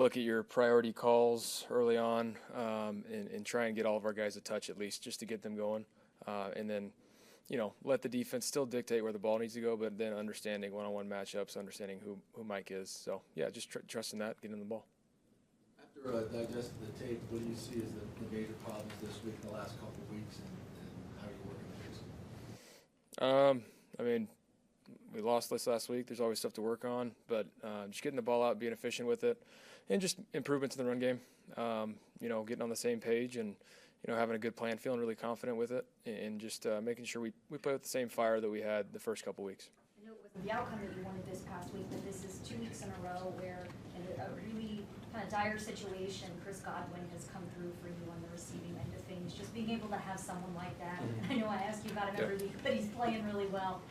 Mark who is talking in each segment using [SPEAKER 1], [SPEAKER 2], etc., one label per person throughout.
[SPEAKER 1] look at your priority calls early on, and try and get all of our guys a touch at least just to get them going. And then, let the defense still dictate where the ball needs to go, but then understanding one-on-one matchups, understanding who Mike is. So, yeah, just trusting that, getting the ball.
[SPEAKER 2] After digesting the tape, what do you see as the major problems this week in the last couple of weeks, and how are you working to fix them?
[SPEAKER 1] I mean, we lost this last week. There's always stuff to work on, but just getting the ball out, being efficient with it, and just improvements in the run game. Getting on the same page and having a good plan, feeling really confident with it, and just making sure we play with the same fire that we had the first couple weeks.
[SPEAKER 3] I know it wasn't the outcome that you wanted this past week, but this is 2 weeks in a row where in a really kind of dire situation, CHRIS GODWIN has come through for you on the receiving end of things. Just being able to have someone like that, and I know I ask you about him every week, but he's playing really well.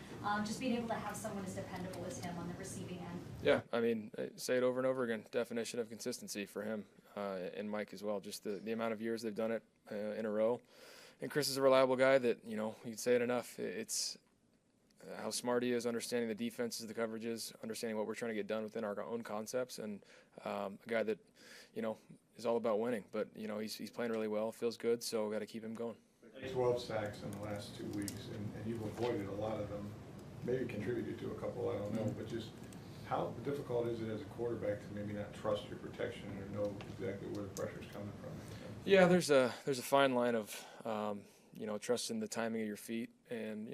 [SPEAKER 3] Just being able to have someone as dependable as him on the receiving end. Yeah,
[SPEAKER 1] I mean, I say it over and over again, definition of consistency for him and Mike as well. Just the amount of years they've done it in a row. And Chris is a reliable guy that, you can say it enough. It's how smart he is, understanding the defenses, the coverages, understanding what we're trying to get done within our own concepts, and a guy that, is all about winning. But, he's playing really well, feels good, so we've got to keep him going.
[SPEAKER 4] 12 sacks in the last 2 weeks, and you've avoided a lot of them, maybe contributed to a couple, I don't know, but just how difficult is it as a quarterback to maybe not trust your protection or know exactly where the pressure's coming from?
[SPEAKER 1] Yeah, there's a fine line of, trusting the timing of your feet. And,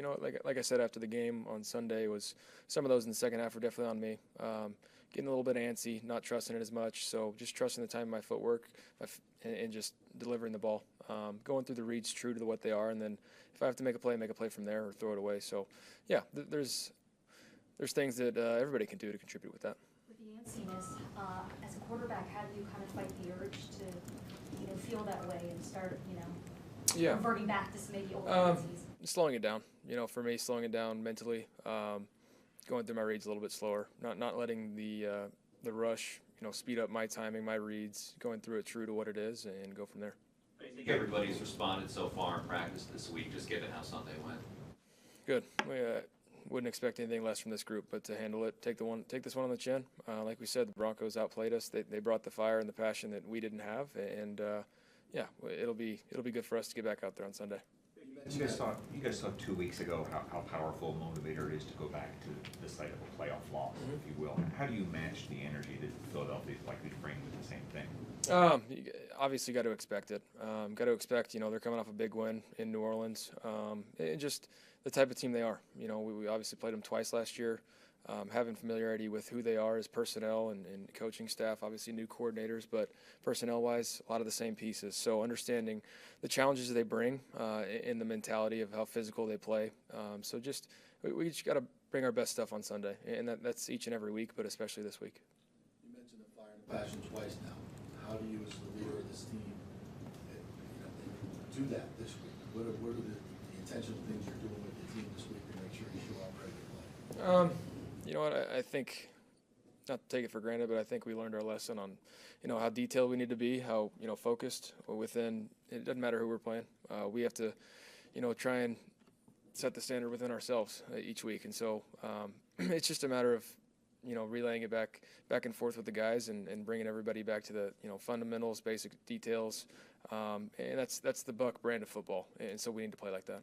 [SPEAKER 1] like I said after the game on Sunday, was some of those in the second half were definitely on me. Getting a little bit antsy, not trusting it as much. So just trusting the time of my footwork and just delivering the ball. Going through the reads true to what they are. And then if I have to make a play from there or throw it away. So, yeah, there's things that everybody can do to contribute with that.
[SPEAKER 3] With the antsiness, as a quarterback, how do you kind of fight the urge to, feel that way and start, reverting back to maybe old tendencies?
[SPEAKER 1] Slowing it down. For me, slowing it down mentally, going through my reads a little bit slower, not letting the rush, speed up my timing, my reads, going through it true to what it is, and go from there.
[SPEAKER 5] I think everybody's responded so far in practice this week, just given how Sunday went.
[SPEAKER 1] Good. We wouldn't expect anything less from this group, but to handle it, take this one on the chin. Like we said, the Broncos outplayed us. They brought the fire and the passion that we didn't have, and it'll be good for us to get back out there on Sunday.
[SPEAKER 6] You guys talked 2 weeks ago how powerful a motivator it is to go back to the site of a playoff loss, if you will. How do you match the energy that Philadelphia is likely to bring with the same thing?
[SPEAKER 1] You obviously got to expect it. Got to expect, they're coming off a big win in New Orleans, and just the type of team they are. We obviously played them twice last year. Having familiarity with who they are as personnel and coaching staff, obviously new coordinators, but personnel-wise, a lot of the same pieces. So understanding the challenges they bring in the mentality of how physical they play. So we just got to bring our best stuff on Sunday, and that's each and every week, but especially this week.
[SPEAKER 2] You mentioned the fire and the passion twice now. How do you, as the leader of this team, do that this week? What are the intentional things you're doing with the team this week to make sure you show up ready to play?
[SPEAKER 1] You know what, I think, not to take it for granted, but I think we learned our lesson on, how detailed we need to be, how, focused within, it doesn't matter who we're playing. We have to, try and set the standard within ourselves each week. And so it's just a matter of, relaying it back and forth with the guys and bringing everybody back to the, fundamentals, basic details. And that's the Buck brand of football. And so we need to play like that.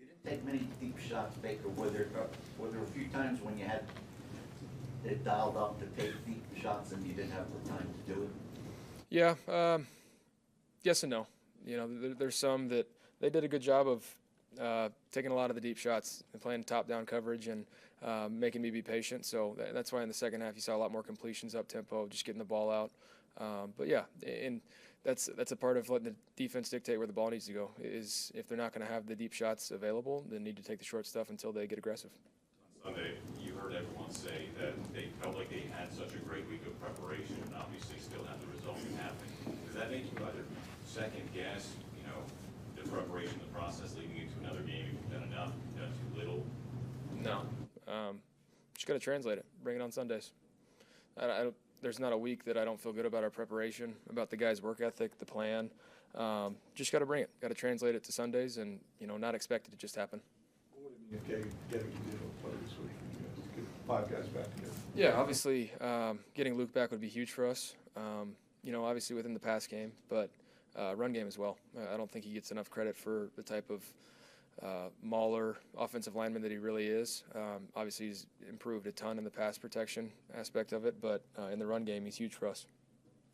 [SPEAKER 7] You didn't take many deep shots, Baker. Were there a few times when you had it dialed up to take deep shots and you didn't have the time to do it?
[SPEAKER 1] Yeah, yes and no. There's some that they did a good job of taking a lot of the deep shots and playing top-down coverage and making me be patient. So that's why in the second half you saw a lot more completions up tempo, just getting the ball out. But yeah, and that's a part of letting the defense dictate where the ball needs to go. Is if they're not going to have the deep shots available, they need to take the short stuff until they get aggressive.
[SPEAKER 8] On Sunday, you heard everyone say that they felt like they had such a great week of preparation, and obviously still have the result happen. Does that make you either second guess, the preparation, the process leading into another game? If you've done enough, you've done too little?
[SPEAKER 1] No, just got to translate it. Bring it on Sundays. There's not a week that I don't feel good about our preparation, about the guys' work ethic, the plan. Just got to bring it. Got to translate it to Sundays, and not expect it to just happen.
[SPEAKER 4] What would it mean getting individual play this week? Get 5 guys back together.
[SPEAKER 1] Yeah, obviously, getting Luke back would be huge for us. You know, obviously within the pass game, but run game as well. I don't think he gets enough credit for the type of mauler offensive lineman that he really is. Obviously, he's improved a ton in the pass protection aspect of it, but in the run game, he's huge for us.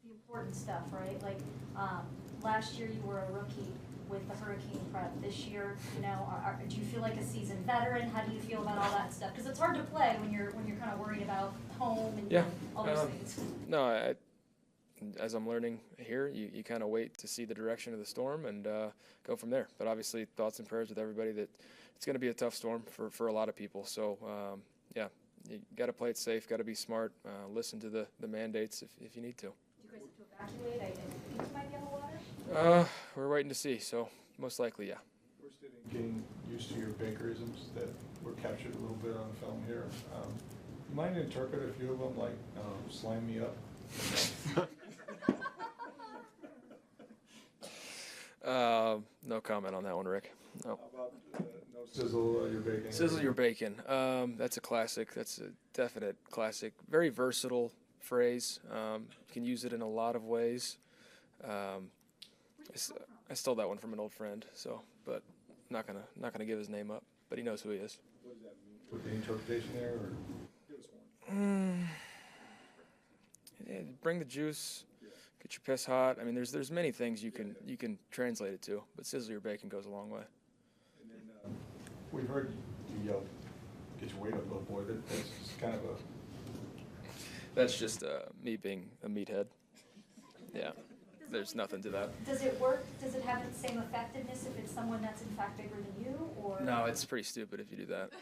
[SPEAKER 3] The important stuff, right? Like last year, you were a rookie with the Hurricane prep. This year, you know, do you feel like a seasoned veteran? How do you feel about all that stuff? Because it's hard to play when you're kind of worried about home and all those things.
[SPEAKER 1] No, as I'm learning here, you kind of wait to see the direction of the storm and go from there. But obviously, thoughts and prayers with everybody that it's going to be a tough storm for a lot of people. So, yeah, you got to play it safe, got to be smart, listen to the mandates if you need to.
[SPEAKER 3] Do you guys have to evacuate? I think you might be on the water?
[SPEAKER 1] We're waiting to see, so most likely, yeah.
[SPEAKER 4] We're still getting used to your Bakerisms that were captured a little bit on film here. You mind to interpret a few of them, like slime me up?
[SPEAKER 1] No comment on that one, Rick. No.
[SPEAKER 4] How about no sizzle your bacon?
[SPEAKER 1] Sizzle your bacon. That's a classic. That's a definite classic. Very versatile phrase. You can use it in a lot of ways. I stole that one from an old friend, so but not gonna give his name up. But he knows who he is.
[SPEAKER 4] What does that mean? With the interpretation there, or give us one?
[SPEAKER 1] Yeah, bring the juice. Get your piss hot. I mean, there's many things you can translate it to, but sizzle your bacon goes a long way.
[SPEAKER 4] And then we've heard you yell, "Get your weight up, little boy." That's just kind of a.
[SPEAKER 1] That's just me being a meathead. Yeah, there's nothing to that.
[SPEAKER 3] Does it work? Does it have the same effectiveness if it's someone that's in fact bigger than you, or?
[SPEAKER 1] No, it's pretty stupid if you do that.